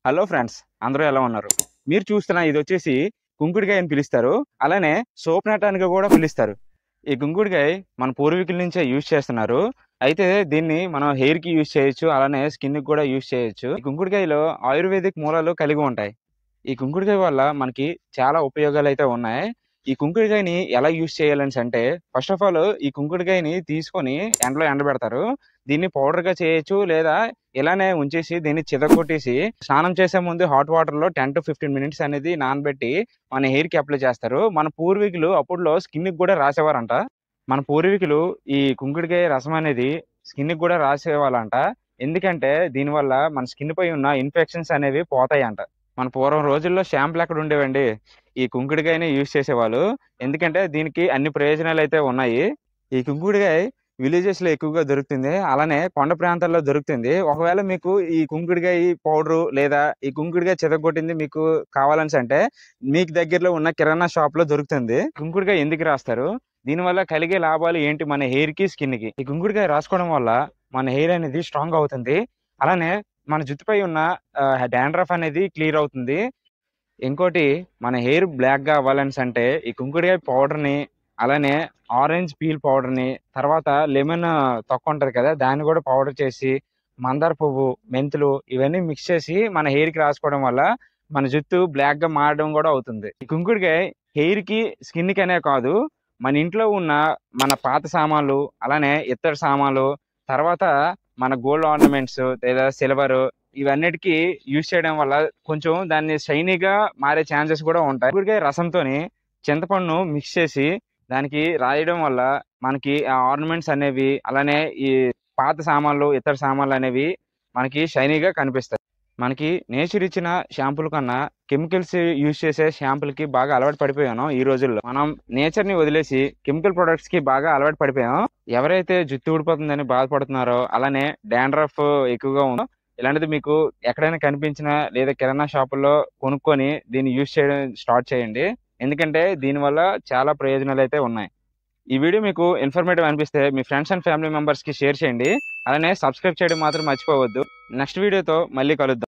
Hello friends, అందరూ ఎలా ఉన్నారు? మీరు చూస్తున్న ఇది వచ్చేసి కుంకుడుకాయ అని పిలుస్తారు. అలానే సోప్ నట్ అని కూడా పిలుస్తారు. ఈ కుంకుడుకాయ మన పూర్వీకుల నుంచే యూజ్ చేస్తున్నారు. అయితే దీన్ని మనం హెయిర్ కి యూజ్ చేయొచ్చు, అలానే స్కిన్ కి కూడా యూజ్ చేయొచ్చు. ఈ కుంకుడుకాయలో ఆయుర్వేదిక్ మూలాలు కలిగి ఉంటాయి. ఈ కుంకుడుకాయ వల్ల మనకి చాలా ఉపయోగాలు అయితే ఉన్నాయి. ఈ కుంకుడుకాయని ఎలా యూజ్ చేయాలని అంటే, ఫస్ట్ ఆఫ్ ఆల్ ఈ కుంకుడుకాయని తీసుకొని ఎండలో ఎండబెడతారు. దీన్ని పౌడర్ గా చేయొచ్చు, లేదా ఇలానే ఉంచేసి దీన్ని చితగొట్టేసి స్నానం చేసే ముందు హాట్ వాటర్ లో 10 to 15 మినిట్స్ అనేది నానబెట్టి మన హెయిర్ కి అప్లై చేస్తారు. మన పూర్వీకులు అప్పుడులో స్కిన్ కి కూడా రాసేవారంట. మన పూర్వీకులు ఈ కుంకుడుకాయ రసం అనేది స్కిన్ కి కూడా రాసేవాళ్ళంట. ఎందుకంటే దీనివల్ల మన స్కిన్ పై ఉన్న ఇన్ఫెక్షన్స్ అనేవి పోతాయంట. మన పూర్వం రోజుల్లో షాంపులు ఎక్కడ ఉండేవండి? ఈ కుంకుడుకాయని యూజ్ చేసేవాళ్ళు. ఎందుకంటే దీనికి అన్ని ప్రయోజనాలు అయితే ఉన్నాయి. ఈ కుంకుడుకాయ విలేజెస్ లో ఎక్కువగా దొరుకుతుంది, అలానే కొండ ప్రాంతాల్లో దొరుకుతుంది. ఒకవేళ మీకు ఈ కుంకుడుకాయ పౌడరు లేదా ఈ కుంకుడుకాయ చితగొట్టింది మీకు కావాలని అంటే మీకు దగ్గరలో ఉన్న కిరాణా షాప్ లో దొరుకుతుంది. కుంకుడుకాయ ఎందుకు రాస్తారు? దీనివల్ల కలిగే లాభాలు ఏంటి మన హెయిర్ కి, స్కిన్ కి? ఈ కుంకుడుకాయ రాసుకోవడం వల్ల మన హెయిర్ అనేది స్ట్రాంగ్ అవుతుంది. అలానే మన జుట్టుపై ఉన్న డాండ్రఫ్ అనేది క్లియర్ అవుతుంది. ఇంకోటి, మన హెయిర్ బ్లాక్ గా అవ్వాలని అంటే ఈ కుంకుడుకాయ పౌడర్ ని, అలానే ఆరెంజ్ పీల్ పౌడర్ ని, తర్వాత లెమన్ తొక్క ఉంటది కదా, దాన్ని కూడా పౌడర్ చేసి మందార పువ్వు, మెంతులు ఇవన్నీ మిక్స్ చేసి మన హెయిర్ కి రాసుకోవడం వల్ల మన జుట్టు బ్లాక్ గా మారడం కూడా అవుతుంది. ఈ కుంకుడుకాయ హెయిర్ కి, స్కిన్ కి అనే కాదు, మన ఇంట్లో ఉన్న మన పాత సామాన్లు, అలానే ఇత్తడి సామాన్లు, తర్వాత మన గోల్డ్ ఆర్నమెంట్స్ లేదా సిల్వర్, ఇవన్నిటికీ యూజ్ చేయడం వల్ల కొంచెం దాన్ని షైనీగా మారే ఛాన్సెస్ కూడా ఉంటాయి. కుంకుడుకాయ రసంతోని చింతపండును మిక్స్ చేసి దానికి రాయడం వల్ల మనకి ఆ ఆర్నమెంట్స్ అనేవి, అలానే ఈ పాత సామాన్లు, ఇతర సామాన్లు అనేవి మనకి షైనీగా కనిపిస్తాయి. మనకి నేచర్ ఇచ్చిన షాంపూల కన్నా కెమికల్స్ యూజ్ చేసే షాంపూలకి బాగా అలవాటు పడిపోయాను. ఈ రోజుల్లో మనం నేచర్ ని వదిలేసి కెమికల్ ప్రొడక్ట్స్ కి బాగా అలవాటు పడిపోయాం. ఎవరైతే జుట్టు ఊడిపోతుందని బాధపడుతున్నారో, అలానే డాండ్రఫ్ ఎక్కువగా ఉందో, ఇలాంటిది మీకు ఎక్కడైనా కనిపించినా లేదా కిరాణా షాపుల్లో కొనుక్కొని దీన్ని యూజ్ చేయడం స్టార్ట్ చేయండి. ఎందుకంటే దీనివల్ల చాలా ప్రయోజనాలు అయితే ఉన్నాయి. ఈ వీడియో మీకు ఇన్ఫర్మేటివ్ అనిపిస్తే మీ ఫ్రెండ్స్ అండ్ ఫ్యామిలీ మెంబర్స్ కి షేర్ చేయండి. అలానే సబ్స్క్రైబ్ చేయడం మాత్రం మర్చిపోవద్దు. నెక్స్ట్ వీడియోతో మళ్ళీ కలుద్దాం.